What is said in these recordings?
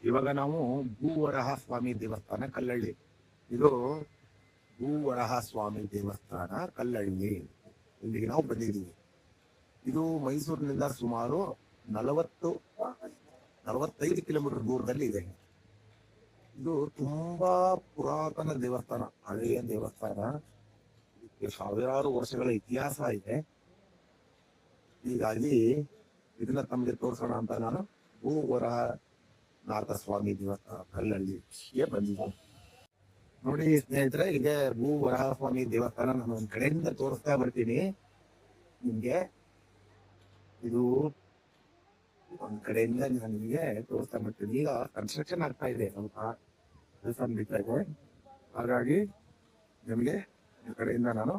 ಇವಾಗ ನಾವು ಭೂವರಹ ಸ್ವಾಮಿ ದೇವಸ್ಥಾನ ಕಲ್ಲಳ್ಳಿ. ಇದು ಭೂವರಹ ಸ್ವಾಮಿ ದೇವಸ್ಥಾನ ಕಲ್ಲಳ್ಳಿ, ಇಲ್ಲಿಗೆ ನಾವು ಬಂದಿದ್ದೀವಿ. ಇದು ಮೈಸೂರಿನಿಂದ ಸುಮಾರು 45 ಕಿಲೋಮೀಟರ್ ದೂರದಲ್ಲಿ ಇದೆ. ಇದು ತುಂಬಾ ಪುರಾತನ ದೇವಸ್ಥಾನ, ಹಳೆಯ ದೇವಸ್ಥಾನ. ಇದಕ್ಕೆ ಸಾವಿರಾರು ವರ್ಷಗಳ ಇತಿಹಾಸ ಇದೆ. ಹೀಗಾಗಿ ಇದನ್ನ ತಮಗೆ ತೋರಿಸೋಣ ಅಂತ ನಾನು ಭೂವರನಾಥ ಸ್ವಾಮಿ ದೇವಸ್ಥಾನ ಕಲ್ಲಳ್ಳಿಗೆ ಬಂದಿದ್ದೆ. ನೋಡಿ ಸ್ನೇಹಿತರೆ, ಇದೆ ಭೂವರಹ ಸ್ವಾಮಿ ದೇವಸ್ಥಾನ. ನಾನು ಒಂದ್ ಕಡೆಯಿಂದ ತೋರಿಸ್ತಾ ಬರ್ತೀನಿ ನಿಮ್ಗೆ. ಇದು ಒಂದ್ ಕಡೆಯಿಂದ ನಾನು ನಿಮಗೆ ತೋರಿಸ್ತಾ ಬರ್ತೀನಿ. ಈಗ ಕನ್ಸ್ಟ್ರಕ್ಷನ್ ಆಗ್ತಾ ಇದೆ, ಸ್ವಲ್ಪ ಕೆಲಸ ನಡೀತಾ ಇದೆ. ಹಾಗಾಗಿ ನಿಮಗೆ ಈ ಕಡೆಯಿಂದ ನಾನು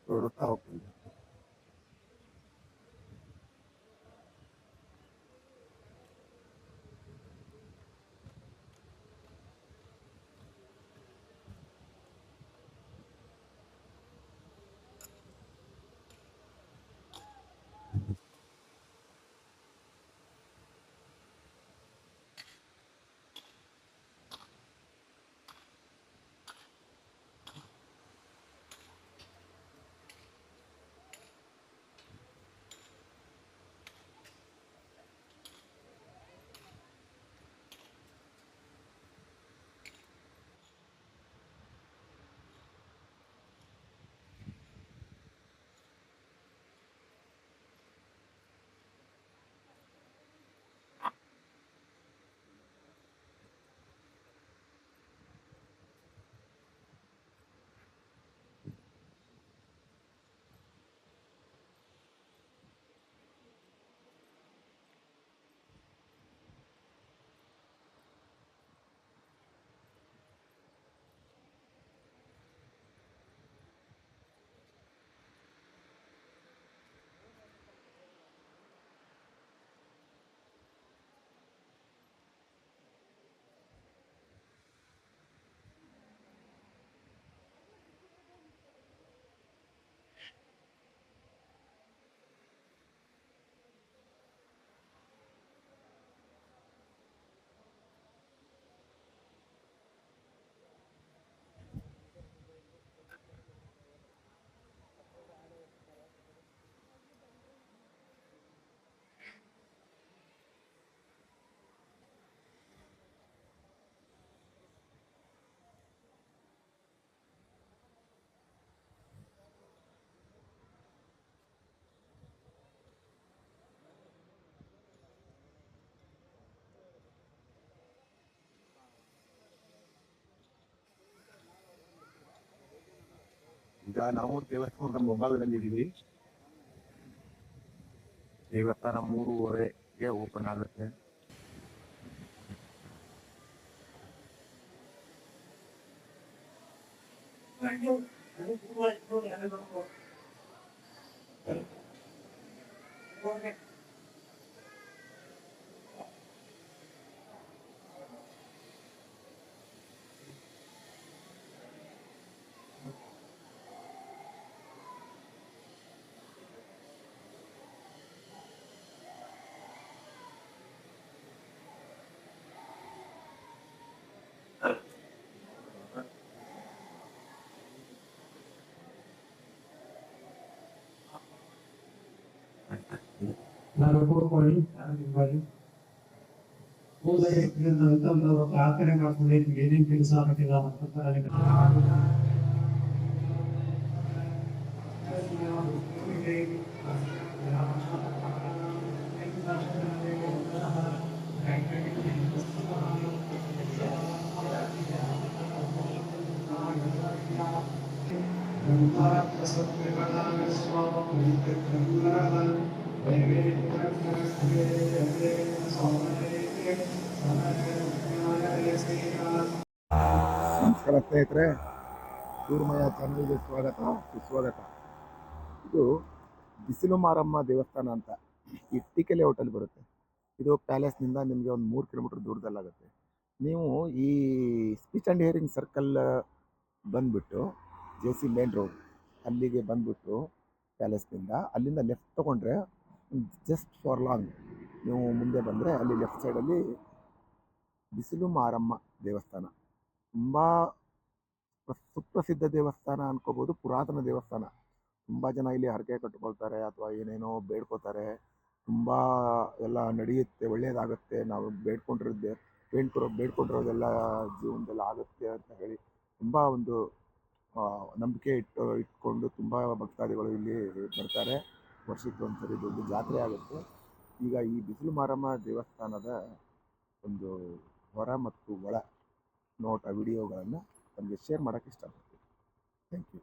ತೋರಿಸ್ತಾ ಹೋಗ್ತೀನಿ. ಈಗ ನಾವು ದೇವಸ್ಥಾನದ ಮುಂಭಾಗದಲ್ಲಿ ಇದ್ದೀವಿ. ದೇವಸ್ಥಾನ 3:30ಗೆ ಓಪನ್ ಆಗುತ್ತೆ. ನಾನು ಕೂತ್ಕೊಳ್ಳಿ, ಕೂದಲೇ ಪ್ರಾರ್ಥನೆ ಮಾಡ್ಕೊಂಡು ಏನೇನು ಕೆಲಸ ಆಗತ್ತಿಲ್ಲ ಅಂತ ನಮಸ್ಕಾರ ಸ್ನೇಹಿತರೆ, ದೂರ್ಮಯ ಚಾನಲ್ಗೆ ಸ್ವಾಗತ ಸುಸ್ವಾಗತ. ಇದು ಬಿಸಿಲು ಮಾರಮ್ಮ ದೇವಸ್ಥಾನ ಅಂತ ಇಟ್ಟಿಕೆ ಲೇಔಟಲ್ಲಿ ಬರುತ್ತೆ. ಇದು ಪ್ಯಾಲೇಸ್ನಿಂದ ನಿಮಗೆ ಒಂದು 3 ಕಿಲೋಮೀಟರ್ ದೂರದಲ್ಲಾಗುತ್ತೆ. ನೀವು ಈ ಸ್ಪೀಚ್ ಆ್ಯಂಡ್ ಹಿಯರಿಂಗ್ ಸರ್ಕಲ್ ಬಂದುಬಿಟ್ಟು JC ಮೇನ್ ರೋಡ್ ಅಲ್ಲಿಗೆ ಬಂದುಬಿಟ್ಟು ಪ್ಯಾಲೇಸ್ನಿಂದ ಅಲ್ಲಿಂದ ಲೆಫ್ಟ್ ತೊಗೊಂಡ್ರೆ ಜಸ್ಟ್ ಫಾರ್ ಲಾಂಗ್ ನೀವು ಮುಂದೆ ಬಂದರೆ ಅಲ್ಲಿ ಲೆಫ್ಟ್ ಸೈಡಲ್ಲಿ ಬಿಸಿಲು ಮಾರಮ್ಮ ದೇವಸ್ಥಾನ ತುಂಬ ಸುಪ್ರಸಿದ್ಧ ದೇವಸ್ಥಾನ ಅನ್ಕೋಬೋದು, ಪುರಾತನ ದೇವಸ್ಥಾನ. ತುಂಬ ಜನ ಇಲ್ಲಿ ಹರಕೆ ಕಟ್ಕೊಳ್ತಾರೆ ಅಥವಾ ಏನೇನೋ ಬೇಡ್ಕೋತಾರೆ. ತುಂಬ ಎಲ್ಲ ನಡೆಯುತ್ತೆ, ಒಳ್ಳೆಯದಾಗುತ್ತೆ, ನಾವು ಬೇಡ್ಕೊಂಡಿರೋದೆಲ್ಲ ಜೀವನದಲ್ಲಿ ಆಗುತ್ತೆ ಅಂತ ಹೇಳಿ ತುಂಬ ಒಂದು ನಂಬಿಕೆ ಇಟ್ಕೊಂಡು ತುಂಬ ಭಕ್ತಾದಿಗಳು ಇಲ್ಲಿ ಬರ್ತಾರೆ. ವರ್ಷಕ್ಕೆ ಒಂದ್ಸರಿ ದೊಡ್ಡ ಜಾತ್ರೆ ಆಗುತ್ತೆ. ಈಗ ಈ ಬಿಸಿಲು ಮಾರಮ್ಮ ದೇವಸ್ಥಾನದ ಒಂದು ಹೊರ ಮತ್ತು ಒಳ ನೋಟ ವಿಡಿಯೋಗಳನ್ನು ನಮಗೆ ಶೇರ್ ಮಾಡೋಕ್ಕೆ ಇಷ್ಟಪಡ್ತೀನಿ. Thank you.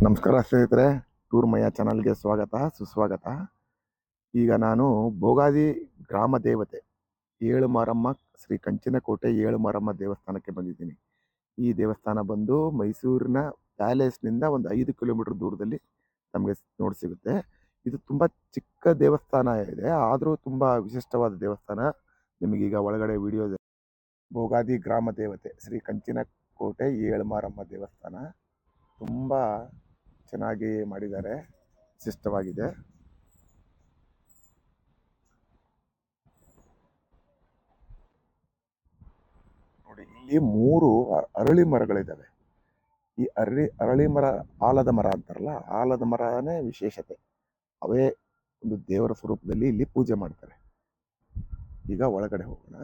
ನಮಸ್ಕಾರ ಸ್ನೇಹಿತರೆ, ಟೂರ್ ಮಯ ಚಾನಲ್ಗೆ ಸ್ವಾಗತ ಸುಸ್ವಾಗತ. ಈಗ ನಾನು ಭೋಗಾದಿ ಗ್ರಾಮ ದೇವತೆ ಏಳುಮಾರಮ್ಮ ಶ್ರೀ ಕಂಚಿನಕೋಟೆ ಏಳುಮಾರಮ್ಮ ದೇವಸ್ಥಾನಕ್ಕೆ ಬಂದಿದ್ದೀನಿ. ಈ ದೇವಸ್ಥಾನ ಬಂದು ಮೈಸೂರಿನ ಪ್ಯಾಲೇಸ್ನಿಂದ ಒಂದು 5 ಕಿಲೋಮೀಟರ್ ದೂರದಲ್ಲಿ ನಮಗೆ ನೋಡಿ ಸಿಗುತ್ತೆ. ಇದು ತುಂಬ ಚಿಕ್ಕ ದೇವಸ್ಥಾನ ಇದೆ, ಆದರೂ ತುಂಬ ವಿಶಿಷ್ಟವಾದ ದೇವಸ್ಥಾನ. ನಿಮಗೀಗ ಒಳಗಡೆ ವಿಡಿಯೋ ಭೋಗಾದಿ ಗ್ರಾಮ ದೇವತೆ ಶ್ರೀ ಕಂಚಿನಕೋಟೆ ಏಳುಮಾರಮ್ಮ ದೇವಸ್ಥಾನ ತುಂಬ ಚೆನ್ನಾಗಿ ಮಾಡಿದ್ದಾರೆ, ವಿಶಿಷ್ಟವಾಗಿದೆ. ನೋಡಿ, ಇಲ್ಲಿ 3 ಅರಳಿ ಮರಗಳಿದ್ದಾವೆ. ಈ ಅರಳಿ ಮರ, ಆಲದ ಮರ ಅಂತಾರಲ್ಲ, ಆಲದ ಮರನೇ ವಿಶೇಷತೆ. ಅವೇ ಒಂದು ದೇವರ ಸ್ವರೂಪದಲ್ಲಿ ಇಲ್ಲಿ ಪೂಜೆ ಮಾಡ್ತಾರೆ. ಈಗ ಒಳಗಡೆ ಹೋಗೋಣ.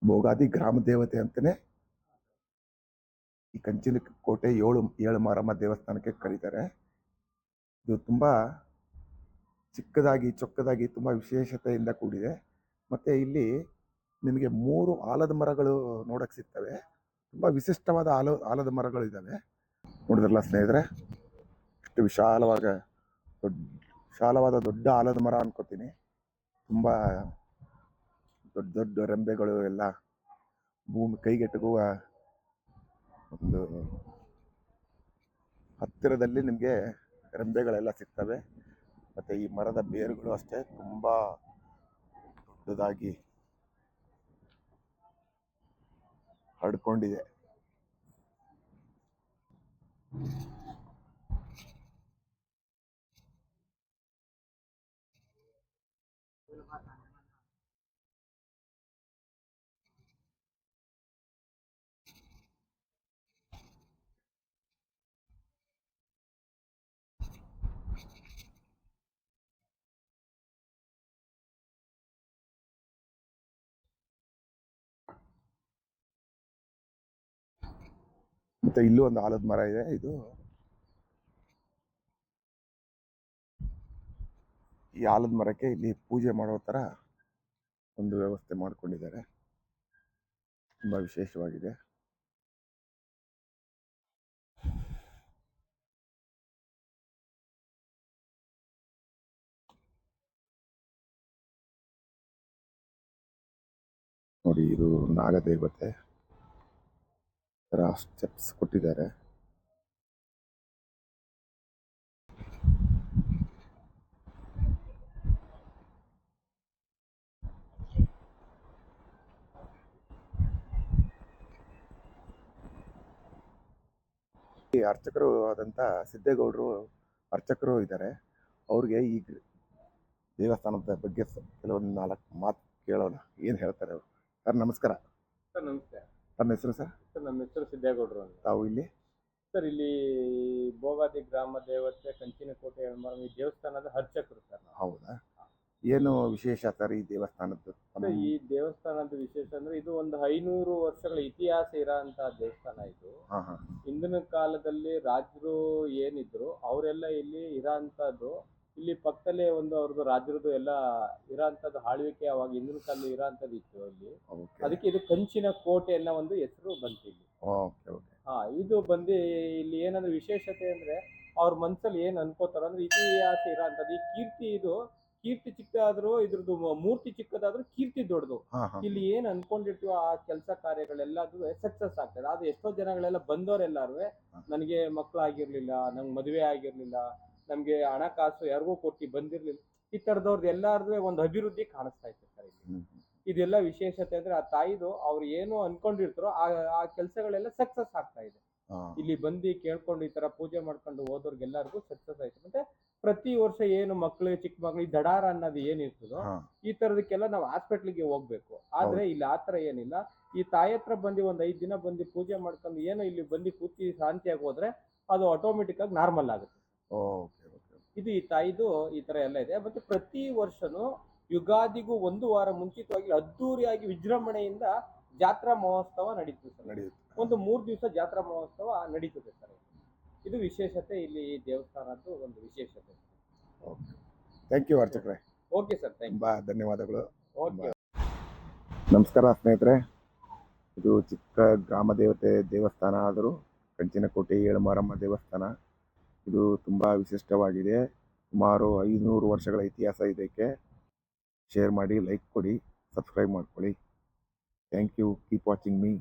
ಭೋಗಾದಿ ಗ್ರಾಮ ದೇವತೆ ಅಂತಲೇ ಈ ಕಂಚಿನ ಕೋಟೆ ಏಳು ಮಾರಮ್ಮ ದೇವಸ್ಥಾನಕ್ಕೆ ಕರೀತಾರೆ. ಇದು ತುಂಬ ಚಿಕ್ಕದಾಗಿ ಚೊಕ್ಕದಾಗಿ ತುಂಬ ವಿಶೇಷತೆಯಿಂದ ಕೂಡಿದೆ. ಮತ್ತು ಇಲ್ಲಿ ನಿಮಗೆ 3 ಆಲದ ಮರಗಳು ನೋಡಕ್ಕೆ ಸಿಗ್ತವೆ. ತುಂಬ ವಿಶಿಷ್ಟವಾದ ಆಲದ ಮರಗಳು ಇದ್ದಾವೆ. ನೋಡಿದ್ರಲ್ಲ ಸ್ನೇಹಿತರೆ, ಇಷ್ಟು ವಿಶಾಲವಾದ ದೊಡ್ಡ ಆಲದ ಮರ ಅನ್ಕೋತೀನಿ. ತುಂಬ ದೊಡ್ಡ ದೊಡ್ಡ ರೆಂಬೆಗಳು ಎಲ್ಲ ಭೂಮಿ ಕೈಗೆಟುಕುವ ಒಂದು ಹತ್ತಿರದಲ್ಲಿ ನಿಮಗೆ ರೆಂಬೆಗಳೆಲ್ಲ ಸಿಗ್ತವೆ. ಮತ್ತು ಈ ಮರದ ಬೇರುಗಳು ಅಷ್ಟೇ ತುಂಬ ದೊಡ್ಡದಾಗಿ ಹರಡ್ಕೊಂಡಿದೆ. ಮತ್ತೆ ಇಲ್ಲೂ ಒಂದು ಆಲದ ಮರ ಇದೆ. ಈ ಆಲದ ಮರಕ್ಕೆ ಇಲ್ಲಿ ಪೂಜೆ ಮಾಡೋ ಥರ ಒಂದು ವ್ಯವಸ್ಥೆ ಮಾಡ್ಕೊಂಡಿದ್ದಾರೆ. ತುಂಬ ವಿಶೇಷವಾಗಿದೆ. ನೋಡಿ, ಇದು ನಾಗದೇವತೆ ಸ್ಟೆಪ್ಸ್ ಕೊಟ್ಟಿದ್ದಾರೆ. ಈ ಅರ್ಚಕರು ಆದಂಥ ಸಿದ್ದೇಗೌಡರು ಅರ್ಚಕರು ಇದ್ದಾರೆ. ಅವ್ರಿಗೆ ಈ ದೇವಸ್ಥಾನದ ಬಗ್ಗೆ ಕೆಲವೊಂದು 4 ಮಾತು ಕೇಳೋಣ. ಏನು ಹೇಳ್ತಾರೆ ಅವರು? ಸರ್ ನಮಸ್ಕಾರ. ಸರ್ ನಮಸ್ತೆ. ತಮ್ಮ ಹೆಸರು ಸರ್? ಸರ್ ನಮ್ಮ ಹೆಸರು ಸಿದ್ದೇಗೌಡರು ಅಂತ. ತಾವು ಇಲ್ಲಿ? ಸರ್ ಇಲ್ಲಿ ಭೋಗಾದಿ ಗ್ರಾಮ ದೇವತೆ ಕಂಚಿನ ಕೋಟೆ ಈ ದೇವಸ್ಥಾನದ ಅರ್ಚಕರು ಸರ್. ಹೌದಾ? ಏನು ವಿಶೇಷ ಸರ್ ಈ ದೇವಸ್ಥಾನದ್ದು? ಈ ದೇವಸ್ಥಾನದ ವಿಶೇಷ ಅಂದ್ರೆ ಇದು ಒಂದು 500 ವರ್ಷಗಳ ಇತಿಹಾಸ ಇರೋಂಥ ದೇವಸ್ಥಾನ ಇದು. ಹಿಂದಿನ ಕಾಲದಲ್ಲಿ ರಾಜರು ಏನಿದ್ರು ಅವರೆಲ್ಲ ಇಲ್ಲಿ ಇರೋಂಥದ್ದು. ಇಲ್ಲಿ ಪಕ್ಕದಲ್ಲೇ ಒಂದು ಅವ್ರದ್ದು ರಾಜರದ್ದು ಎಲ್ಲ ಇರೋಂಥದ್ದು ಆಳ್ವಿಕೆ ಅವಾಗ ಹಿಂದಿನ ಕಾಲ ಇರೋಂಥದ್ದು ಇತ್ತು ಇಲ್ಲಿ. ಅದಕ್ಕೆ ಇದು ಕಂಚಿನ ಕೋಟೆ ಅನ್ನೋ ಒಂದು ಹೆಸರು ಬಂತು ಇಲ್ಲಿ. ಇದು ಬಂದು ಇಲ್ಲಿ ಏನಂದ್ರೆ ವಿಶೇಷತೆ ಅಂದ್ರೆ ಅವ್ರ ಮನ್ಸಲ್ಲಿ ಏನ್ ಅನ್ಕೋತಾರ ಅಂದ್ರೆ ಇತಿಹಾಸ ಇರೋಂಥದ್ದು. ಈ ಕೀರ್ತಿ ಚಿಕ್ಕದಾದ್ರೂ ಇದ್ರದ್ದು ಮೂರ್ತಿ ಚಿಕ್ಕದಾದ್ರೂ ಕೀರ್ತಿ ದೊಡ್ಡದು. ಇಲ್ಲಿ ಏನ್ ಅನ್ಕೊಂಡಿರ್ತೀವೋ ಆ ಕೆಲಸ ಕಾರ್ಯಗಳೆಲ್ಲದೂ ಸಕ್ಸಸ್ ಆಗ್ತದೆ. ಆದ್ರೆ ಎಷ್ಟೋ ಜನಗಳೆಲ್ಲ ಬಂದವರೆಲ್ಲಾರು ನನಗೆ ಮಕ್ಕಳಾಗಿರ್ಲಿಲ್ಲ, ನಂಗೆ ಮದುವೆ ಆಗಿರ್ಲಿಲ್ಲ, ನಮ್ಗೆ ಹಣಕಾಸು ಯಾರಿಗೂ ಕೊಟ್ಟು ಬಂದಿರ್ಲಿಲ್ಲ, ಈ ತರದವ್ರದ್ದು ಎಲ್ಲಾರ್ದು ಒಂದು ಅಭಿವೃದ್ಧಿ ಕಾಣಿಸ್ತಾ ಇತ್ತು ಸರ್ ಇಲ್ಲಿ. ಇದೆಲ್ಲ ವಿಶೇಷತೆ ಅಂದ್ರೆ ಆ ತಾಯಿದು ಅವ್ರು ಏನು ಅನ್ಕೊಂಡಿರ್ತಾರೋ ಆ ಕೆಲಸಗಳೆಲ್ಲ ಸಕ್ಸಸ್ ಆಗ್ತಾ ಇದೆ. ಇಲ್ಲಿ ಬಂದು ಕೇಳ್ಕೊಂಡು ಈ ತರ ಪೂಜೆ ಮಾಡ್ಕೊಂಡು ಹೋದವ್ರಿಗೆಲ್ಲರಿಗೂ ಸಕ್ಸಸ್ ಆಯ್ತು. ಮತ್ತೆ ಪ್ರತಿ ವರ್ಷ ಏನು ಮಕ್ಳು ಚಿಕ್ಕ ಮಕ್ಳು ಈ ದಡಾರ ಅನ್ನೋದು ಏನಿರ್ತದೋ ಈ ತರದಕ್ಕೆಲ್ಲ ನಾವು ಹಾಸ್ಪಿಟ್ಲಿಗೆ ಹೋಗ್ಬೇಕು. ಆದ್ರೆ ಇಲ್ಲಿ ಆತರ ಏನಿಲ್ಲ. ಈ ತಾಯಿ ಹತ್ರ ಬಂದು ಒಂದ್ 5 ದಿನ ಬಂದು ಪೂಜೆ ಮಾಡ್ಕೊಂಡು ಏನೋ ಇಲ್ಲಿ ಬಂದು ಕೂತಿ ಶಾಂತಿಯಾಗಿ ಹೋದ್ರೆ ಅದು ಆಟೋಮೆಟಿಕ್ ಆಗಿ ನಾರ್ಮಲ್ ಆಗುತ್ತೆ. ಇದು ಈ ತಾಯಿದು ಈ ತರ ಎಲ್ಲ ಇದೆ. ಮತ್ತೆ ಪ್ರತಿ ವರ್ಷನೂ ಯುಗಾದಿಗೂ 1 ವಾರ ಮುಂಚಿತವಾಗಿ ಅದ್ದೂರಿಯಾಗಿ ವಿಜೃಂಭಣೆಯಿಂದ ಜಾತ್ರಾ ಮಹೋತ್ಸವ ನಡೀತದೆ ಸರ್. ಒಂದು 3 ದಿವಸ ಜಾತ್ರಾ ಮಹೋತ್ಸವ ನಡೀತದೆ ಸರ್. ಇದು ವಿಶೇಷತೆ ಇಲ್ಲಿ ದೇವಸ್ಥಾನದ್ದು ಒಂದು ವಿಶೇಷತೆ. ಥ್ಯಾಂಕ್ ಯು ಅರ್ಚಕ್ರೆ. ಓಕೆ ಸರ್, ತುಂಬಾ ಧನ್ಯವಾದಗಳು. ಓಕೆ. ನಮಸ್ಕಾರ ಸ್ನೇಹಿತರೆ. ಇದು ಚಿಕ್ಕ ಗ್ರಾಮ ದೇವತೆ ದೇವಸ್ಥಾನ ಆದರೂ ಕಂಚಿನ ಕೋಟೆ ಏಳುಮಾರಮ್ಮ ದೇವಸ್ಥಾನ. ಇದು ತುಂಬ ವಿಶಿಷ್ಟವಾಗಿದೆ. ಸುಮಾರು 500 ವರ್ಷಗಳ ಇತಿಹಾಸ ಇದಕ್ಕೆ. ಶೇರ್ ಮಾಡಿ, ಲೈಕ್ ಕೊಡಿ, ಸಬ್ಸ್ಕ್ರೈಬ್ ಮಾಡ್ಕೊಳ್ಳಿ. Thank you. Keep watching me.